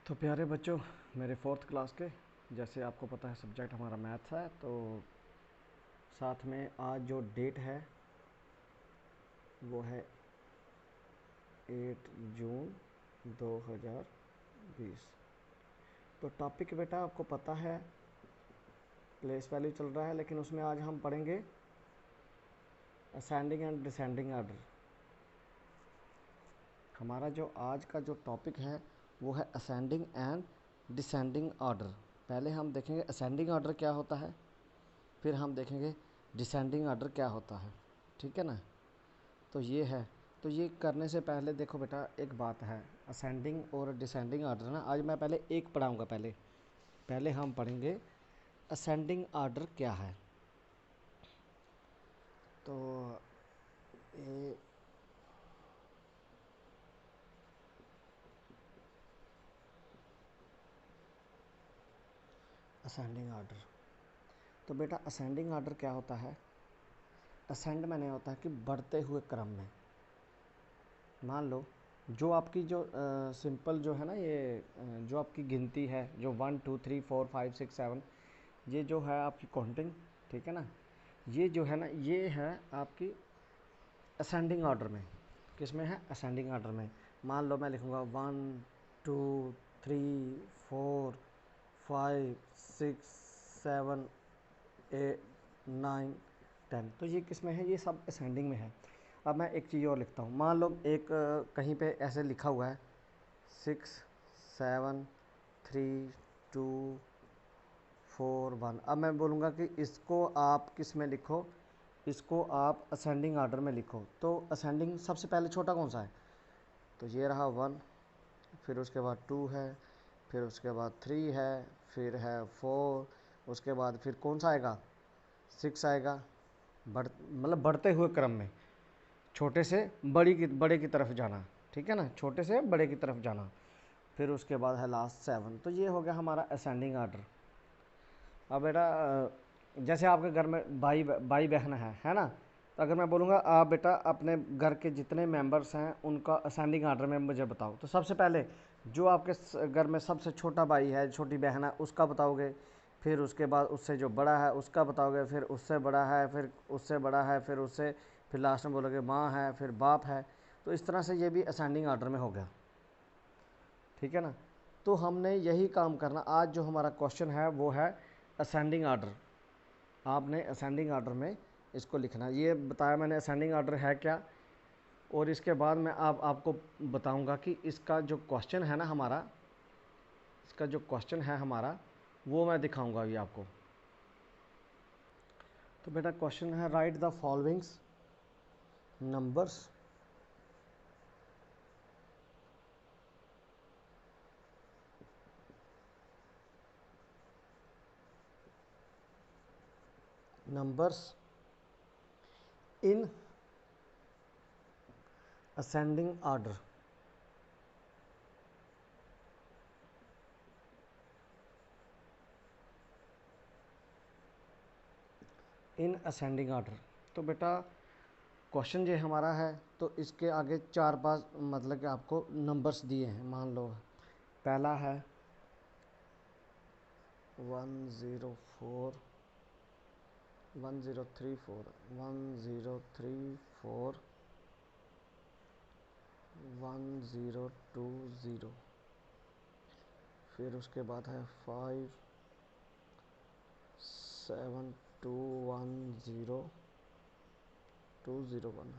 तो प्यारे बच्चों, मेरे फोर्थ क्लास के, जैसे आपको पता है सब्जेक्ट हमारा मैथ्स है, तो साथ में आज जो डेट है वो है 8 जून 2020। तो टॉपिक बेटा आपको पता है, प्लेस वैल्यू चल रहा है, लेकिन उसमें आज हम पढ़ेंगे असेंडिंग एंड डिसेंडिंग आर्डर। हमारा जो आज का जो टॉपिक है वो है असेंडिंग एंड डिसेंडिंग आर्डर। पहले हम देखेंगे असेंडिंग आर्डर क्या होता है, फिर हम देखेंगे डिसेंडिंग आर्डर क्या होता है। ठीक है ना। तो ये है, तो ये करने से पहले देखो बेटा, एक बात है, असेंडिंग और डिसेंडिंग आर्डर ना, आज मैं पहले एक पढ़ाऊँगा। पहले पहले हम पढ़ेंगे असेंडिंग आर्डर क्या है। तो ये असेंडिंग आर्डर, तो बेटा असेंडिंग आर्डर क्या होता है। असेंड मैंने होता है कि बढ़ते हुए क्रम में। मान लो जो आपकी जो सिंपल जो है ना, ये जो आपकी गिनती है, जो 1 2 3 4 5 6 7, ये जो है आपकी काउंटिंग, ठीक है ना, ये जो है ना, ये है आपकी असेंडिंग ऑर्डर में। किस में है? असेंडिंग ऑर्डर में। मान लो मैं लिखूँगा 1 2 3 4 5 6 7 8 9 10, तो ये किस में है? ये सब असेंडिंग में है। अब मैं एक चीज़ और लिखता हूँ। मान लो एक कहीं पे ऐसे लिखा हुआ है 6 7 3 2 4 1। अब मैं बोलूँगा कि इसको आप किस में लिखो, इसको आप असेंडिंग आर्डर में लिखो। तो असेंडिंग सबसे पहले छोटा कौन सा है? तो ये रहा 1, फिर उसके बाद 2 है, फिर उसके बाद 3 है, फिर है 4, उसके बाद फिर कौन सा आएगा? 6 आएगा। मतलब बढ़ते हुए क्रम में, छोटे से बड़े की तरफ जाना। ठीक है ना, छोटे से बड़े की तरफ जाना। फिर उसके बाद है लास्ट 7। तो ये हो गया हमारा असेंडिंग आर्डर। अब बेटा जैसे आपके घर में भाई भाई बहन है ना, तो अगर मैं बोलूँगा आप बेटा अपने घर के जितने मेंबर्स हैं उनका असेंडिंग आर्डर में मुझे बताओ, तो सबसे पहले जो आपके घर में सबसे छोटा भाई है, छोटी बहन है, उसका बताओगे। फिर उसके बाद उससे जो बड़ा है उसका बताओगे, फिर उससे बड़ा है, फिर उससे बड़ा है, फिर उससे, फिर लास्ट में बोलोगे माँ है, फिर बाप है। तो इस तरह से ये भी असेंडिंग आर्डर में हो गया। ठीक है ना। तो हमने यही काम करना। आज जो हमारा क्वेश्चन है वो है असेंडिंग आर्डर। आपने असेंडिंग आर्डर में इसको लिखना। ये बताया मैंने असेंडिंग आर्डर है क्या, और इसके बाद मैं आपको बताऊंगा कि इसका जो क्वेश्चन है ना हमारा, इसका जो क्वेश्चन है हमारा वो मैं दिखाऊंगा अभी आपको। तो बेटा क्वेश्चन है, right the followings numbers numbers in ascending order. In ascending order. तो बेटा क्वेश्चन जो हमारा है, तो इसके आगे 4 5 मतलब कि आपको नंबर्स दिए हैं। मान लो पहला है 104 1034 1034 1020। फिर उसके बाद है 57210 201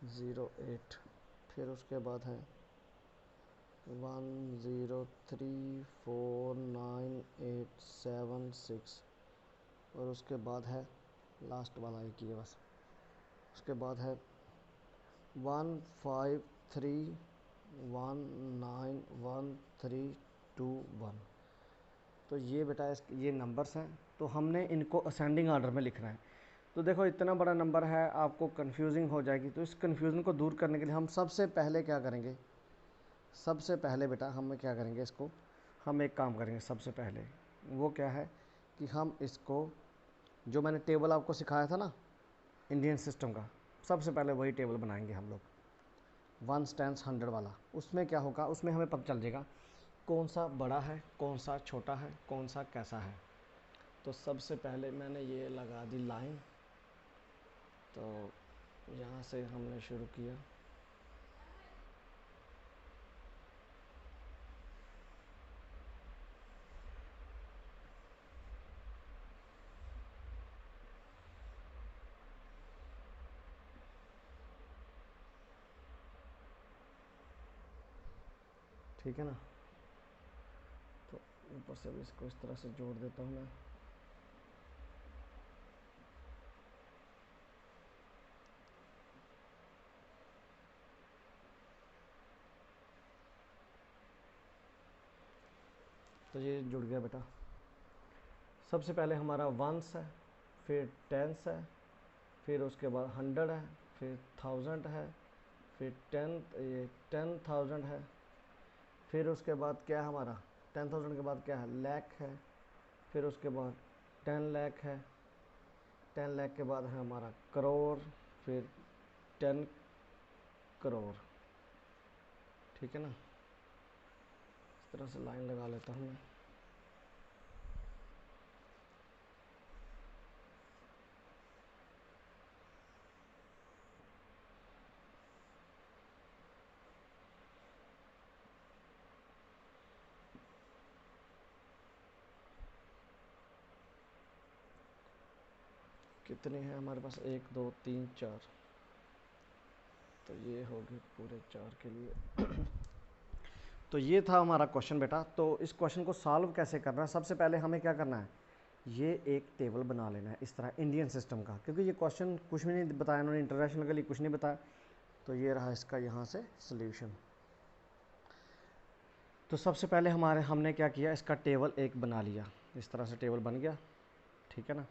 08। फिर उसके बाद है 10349876। और उसके बाद है लास्ट वाला एक ही है बस। उसके बाद है 1531911321। तो ये बेटा ये नंबर्स हैं, तो हमने इनको असेंडिंग ऑर्डर में लिखना है। तो देखो इतना बड़ा नंबर है, आपको कंफ्यूजिंग हो जाएगी। तो इस कंफ्यूजन को दूर करने के लिए हम सबसे पहले क्या करेंगे, सबसे पहले बेटा हम क्या करेंगे, इसको हम एक काम करेंगे। सबसे पहले वो क्या है कि हम इसको, जो मैंने टेबल आपको सिखाया था ना इंडियन सिस्टम का, सबसे पहले वही टेबल बनाएंगे हम लोग, 1s 10s 100 वाला। उसमें क्या होगा, उसमें हमें पता चल जाएगा कौन सा बड़ा है, कौन सा छोटा है, कौन सा कैसा है। तो सबसे पहले मैंने ये लगा दी लाइन, तो यहाँ से हमने शुरू किया। ठीक है ना, तो ऊपर से भी इसको इस तरह से जोड़ देता हूँ मैं। तो ये जुड़ गया बेटा। सबसे पहले हमारा 1s है, फिर 10s है, फिर उसके बाद 100 है, फिर 1000 है, फिर 10,000 है, फिर उसके बाद क्या है हमारा 10,000 के बाद क्या है, लाख है, फिर उसके बाद 10 लाख है, 10 लाख के बाद है हमारा करोड़, फिर 10 करोड़। ठीक है ना, इस तरह से लाइन लगा लेता हूँ मैं। कितने हैं हमारे पास, 1 2 3 4, तो ये होगी पूरे 4 के लिए। तो ये था हमारा क्वेश्चन बेटा। तो इस क्वेश्चन को सॉल्व कैसे करना है, सबसे पहले हमें क्या करना है, ये एक टेबल बना लेना है इस तरह इंडियन सिस्टम का, क्योंकि ये क्वेश्चन कुछ भी नहीं बताया उन्होंने, इंटरनेशनल के लिए कुछ नहीं बताया। तो ये रहा इसका यहाँ से सॉल्यूशन। तो सबसे पहले हमने क्या किया, इसका टेबल एक बना लिया, इस तरह से टेबल बन गया। ठीक है ना,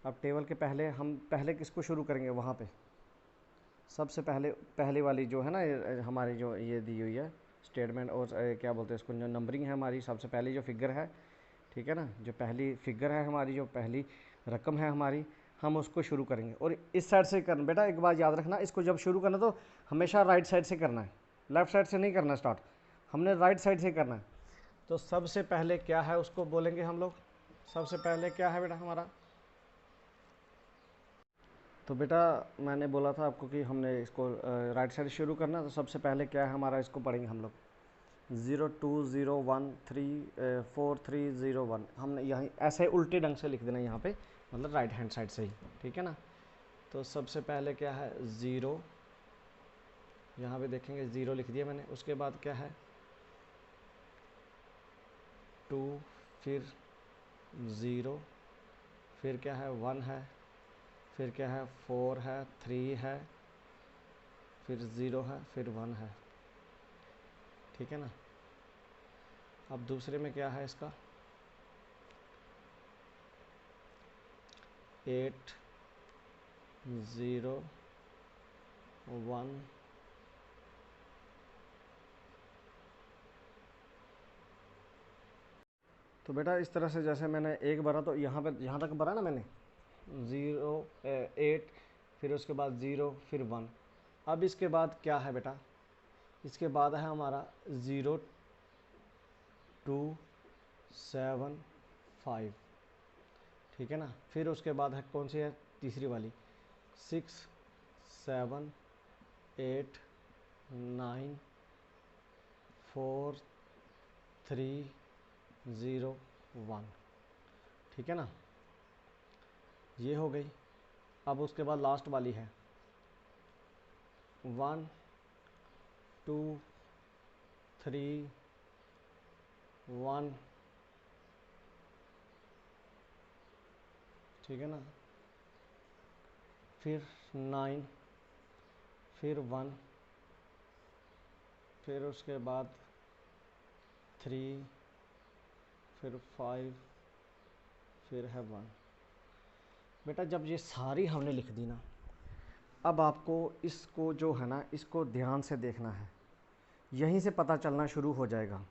अब टेबल के पहले हम पहले किसको शुरू करेंगे, वहाँ पे सबसे पहले वाली जो है ना हमारी जो ये दी हुई है स्टेटमेंट, और क्या बोलते हैं इसको, जो नंबरिंग है हमारी, सबसे पहली जो फिगर है, ठीक है ना, जो पहली फिगर है हमारी, जो पहली रकम है हमारी, हम उसको शुरू करेंगे। और इस साइड से करना बेटा, एक बात याद रखना, इसको जब शुरू करना तो हमेशा राइट साइड से करना है, लेफ़्ट साइड से नहीं करना स्टार्ट, हमने राइट साइड से करना है। तो सबसे पहले क्या है उसको बोलेंगे हम लोग, सबसे पहले क्या है बेटा हमारा। तो बेटा मैंने बोला था आपको कि हमने इसको राइट साइड शुरू करना, तो सबसे पहले क्या है हमारा, इसको पढ़ेंगे हम लोग 020134 301। हमने यहीं ऐसे उल्टे ढंग से लिख देना यहाँ पे, मतलब राइट हैंड साइड से ही। ठीक है ना, तो सबसे पहले क्या है 0, यहाँ पे देखेंगे 0 लिख दिया मैंने। उसके बाद क्या है 2, फिर 0, फिर क्या है 1 है, फिर क्या है 4 है, 3 है, फिर 0 है, फिर 1 है। ठीक है ना, अब दूसरे में क्या है इसका 8 0 1 तो बेटा इस तरह से जैसे मैंने एक भरा, तो यहाँ पे यहाँ तक भरा ना मैंने 8, फिर उसके बाद 0, फिर 1। अब इसके बाद क्या है बेटा, इसके बाद है हमारा 0 2 7 5। ठीक है ना, फिर उसके बाद है कौन सी है, तीसरी वाली 6 7 8 9 4 3 0 1। ठीक है ना, ये हो गई। अब उसके बाद लास्ट वाली है 1 2 3 1। ठीक है ना, फिर 9, फिर 1, फिर उसके बाद 3, फिर 5, फिर है 1। बेटा जब ये सारी हमने लिख दी ना, अब आपको इसको जो है ना, इसको ध्यान से देखना है, यहीं से पता चलना शुरू हो जाएगा।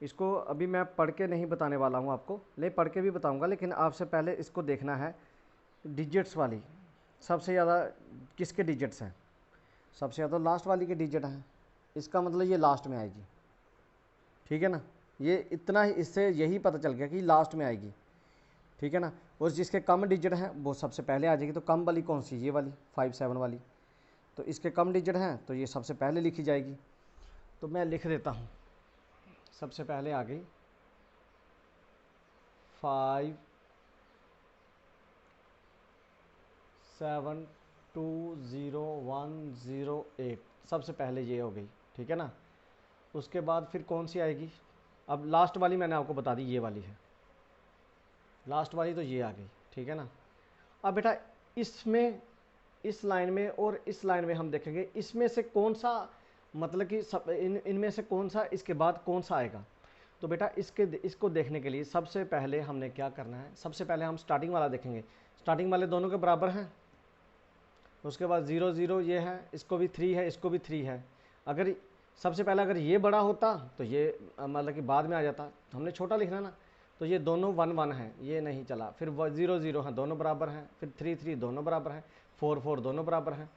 इसको अभी मैं पढ़ के नहीं बताने वाला हूँ आपको, नहीं पढ़ के भी बताऊँगा, लेकिन आपसे पहले इसको देखना है डिजिट्स वाली। सबसे ज़्यादा किसके डिजिट्स हैं? सबसे ज़्यादा लास्ट वाली के डिजिट हैं, इसका मतलब ये लास्ट में आएगी, ठीक है ना। ये इतना ही, इससे यही पता चल गया कि लास्ट में आएगी, ठीक है ना। और जिसके कम डिजिट हैं वो सबसे पहले आ जाएगी। तो कम वाली कौन सी? ये वाली 5 7 वाली। तो इसके कम डिजिट हैं तो ये सबसे पहले लिखी जाएगी। तो मैं लिख देता हूँ, सबसे पहले आ गई 5 7 2 0 1 0 8, सबसे पहले ये हो गई, ठीक है ना। उसके बाद फिर कौन सी आएगी? अब लास्ट वाली मैंने आपको बता दी, ये वाली है लास्ट वाली, तो ये आ गई, ठीक है ना। अब बेटा इसमें, इस लाइन में और इस लाइन में हम देखेंगे इसमें से कौन सा, मतलब कि सब इनमें से कौन सा इसके बाद कौन सा आएगा। तो बेटा इसको देखने के लिए सबसे पहले हमने क्या करना है, सबसे पहले हम स्टार्टिंग वाला देखेंगे। स्टार्टिंग वाले दोनों के बराबर हैं। उसके बाद 0 0 ये है, इसको भी 3 है, इसको भी 3 है। अगर सबसे पहले अगर ये बड़ा होता तो ये मतलब कि बाद में आ जाता, तो हमने छोटा लिखना ना। तो ये दोनों 1 1 हैं, ये नहीं चला। फिर 0 0 हैं, दोनों बराबर हैं। फिर 3 3 दोनों बराबर हैं। 4 4 दोनों बराबर हैं।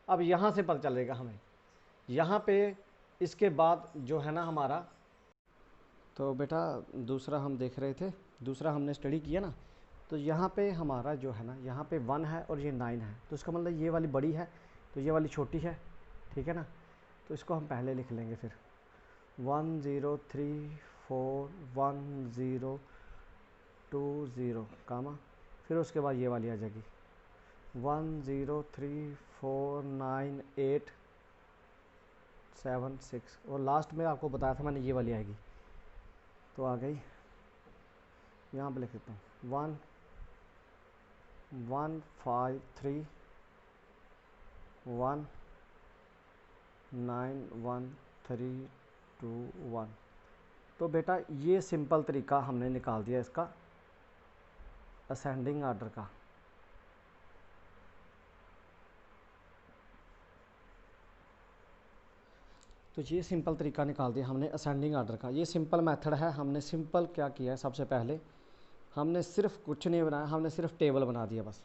अब यहाँ से पता चलेगा हमें, यहाँ पे इसके बाद जो है ना हमारा, तो बेटा दूसरा हम देख रहे थे, दूसरा हमने स्टडी किया ना। तो यहाँ पे हमारा जो है ना, यहाँ पे 1 है और ये 9 है। तो इसका मतलब ये वाली बड़ी है तो ये वाली छोटी है, ठीक है ना। तो इसको हम पहले लिख लेंगे। फिर 1 0 3 4 1 0 2 0 कामा, फिर उसके बाद ये वाली आ जाएगी 1 0 3 4 9 8 7 6, और लास्ट में आपको बताया था मैंने ये वाली आएगी। तो आ गई, यहाँ पे लिख देता हूँ 1 1 5 3 1 9 1 3 2 1। तो बेटा ये सिंपल तरीका हमने निकाल दिया इसका असेंडिंग आर्डर का। तो ये सिंपल तरीका निकाल दिया हमने असेंडिंग आर्डर का। ये सिंपल मेथड है। हमने सिंपल क्या किया है, सबसे पहले हमने सिर्फ कुछ नहीं बनाया, हमने सिर्फ टेबल बना दिया बस।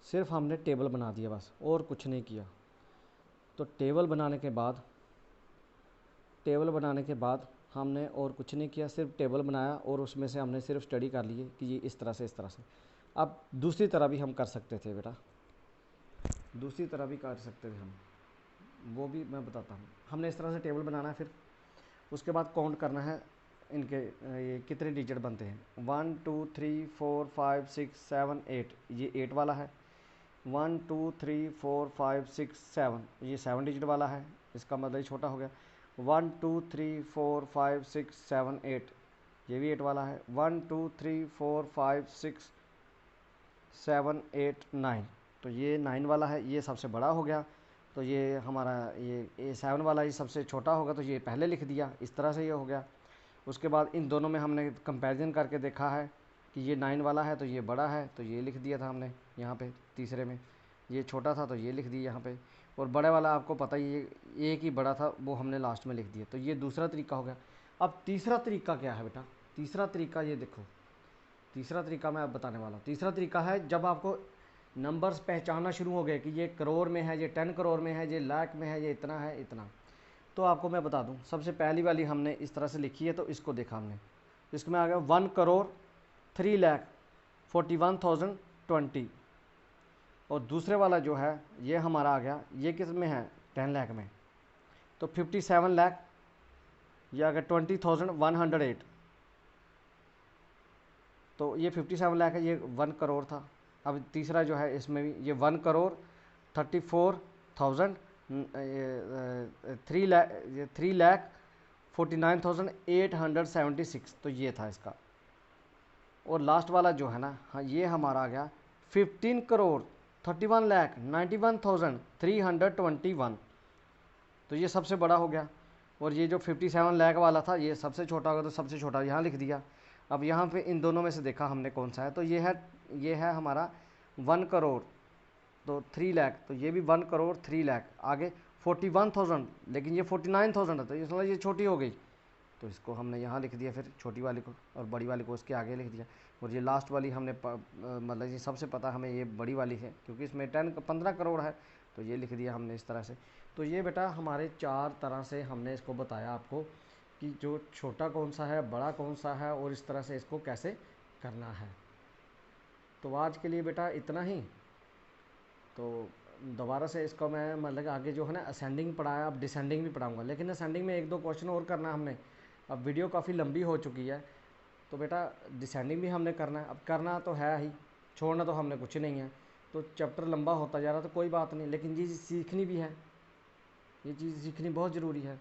सिर्फ हमने टेबल बना दिया बस, और कुछ नहीं किया। तो टेबल बनाने के बाद हमने और कुछ नहीं किया, सिर्फ टेबल बनाया और उसमें से हमने सिर्फ स्टडी कर लिए कि ये इस तरह से। अब दूसरी तरह भी हम कर सकते थे बेटा, दूसरी तरह भी कर सकते थे हम, वो भी मैं बताता हूँ। हमने इस तरह से टेबल बनाना है। फिर उसके बाद काउंट करना है इनके, ये कितने डिजिट बनते हैं। 1 2 3 4 5 6 7 8, ये 8 वाला है। 1 2 3 4 5 6 7, ये 7 डिजिट वाला है, इसका मतलब ये छोटा हो गया। 1 2 3 4 5 6 7 8, ये भी 8 वाला है। 1 2 3 4 5 6 7 8 9, तो ये 9 वाला है, ये सबसे बड़ा हो गया। तो ये हमारा ये 7 वाला ये सबसे छोटा होगा, तो ये पहले लिख दिया, इस तरह से ये हो गया। उसके बाद इन दोनों में हमने कंपैरिजन करके देखा है कि ये 9 वाला है तो ये बड़ा है, तो ये लिख दिया था हमने यहाँ पे। तीसरे में ये छोटा था तो ये लिख दिया यहाँ पे, और बड़े वाला आपको पता ही ये एक ही बड़ा था, वो हमने लास्ट में लिख दिया। तो ये दूसरा तरीका हो गया। अब तीसरा तरीका क्या है बेटा? तीसरा तरीका ये देखो, तीसरा तरीका मैं अब बताने वाला हूँ। तीसरा तरीका है जब आपको नंबर्स पहचानना शुरू हो गए कि ये करोड़ में है, ये 10 करोड़ में है, ये लाख में है, ये इतना है, इतना। तो आपको मैं बता दूं, सबसे पहली वाली हमने इस तरह से लिखी है, तो इसको देखा हमने, इसमें आ गया 1 करोड़ 3,41,020। और दूसरे वाला जो है ये हमारा आ गया, ये किस में है? 10 लाख में। तो 57 लाख, ये आ गया 20,108। तो ये 57 लाख है, ये 1 करोड़ था। अब तीसरा जो है इसमें भी ये 1 करोड़ 34,000, 3,49,876, तो ये था इसका। और लास्ट वाला जो है ना, हाँ, ये हमारा आ गया 15 करोड़ 31,91,321, तो ये सबसे बड़ा हो गया। और ये जो 57 लाख वाला था ये सबसे छोटा होगा, तो सबसे छोटा यहाँ लिख दिया। अब यहाँ पे इन दोनों में से देखा हमने कौन सा है, तो ये है हमारा 1 करोड़ तो 3 लाख, तो ये भी 1 करोड़ 3 लाख। आगे 41,000, लेकिन ये 49,000 है, तो इसलिए ये छोटी हो गई, तो इसको हमने यहाँ लिख दिया, फिर छोटी वाली को, और बड़ी वाली को उसके आगे लिख दिया। और ये लास्ट वाली हमने मतलब ये सबसे पता हमें ये बड़ी वाली है, क्योंकि इसमें 15 करोड़ है, तो ये लिख दिया हमने इस तरह से। तो ये बेटा हमारे 4 तरह से हमने इसको बताया आपको कि जो छोटा कौन सा है, बड़ा कौन सा है, और इस तरह से इसको कैसे करना है। तो आज के लिए बेटा इतना ही। तो दोबारा से इसको मैं मतलब आगे जो है ना असेंडिंग पढ़ाया, अब डिसेंडिंग भी पढ़ाऊंगा, लेकिन असेंडिंग में 1-2 क्वेश्चन और करना हमने। अब वीडियो काफ़ी लंबी हो चुकी है, तो बेटा डिसेंडिंग भी हमने करना है। अब करना तो है ही, छोड़ना तो हमने कुछ नहीं है। तो चैप्टर लंबा होता जा रहा तो कोई बात नहीं, लेकिन ये सीखनी भी है, ये चीज़ सीखनी बहुत ज़रूरी है।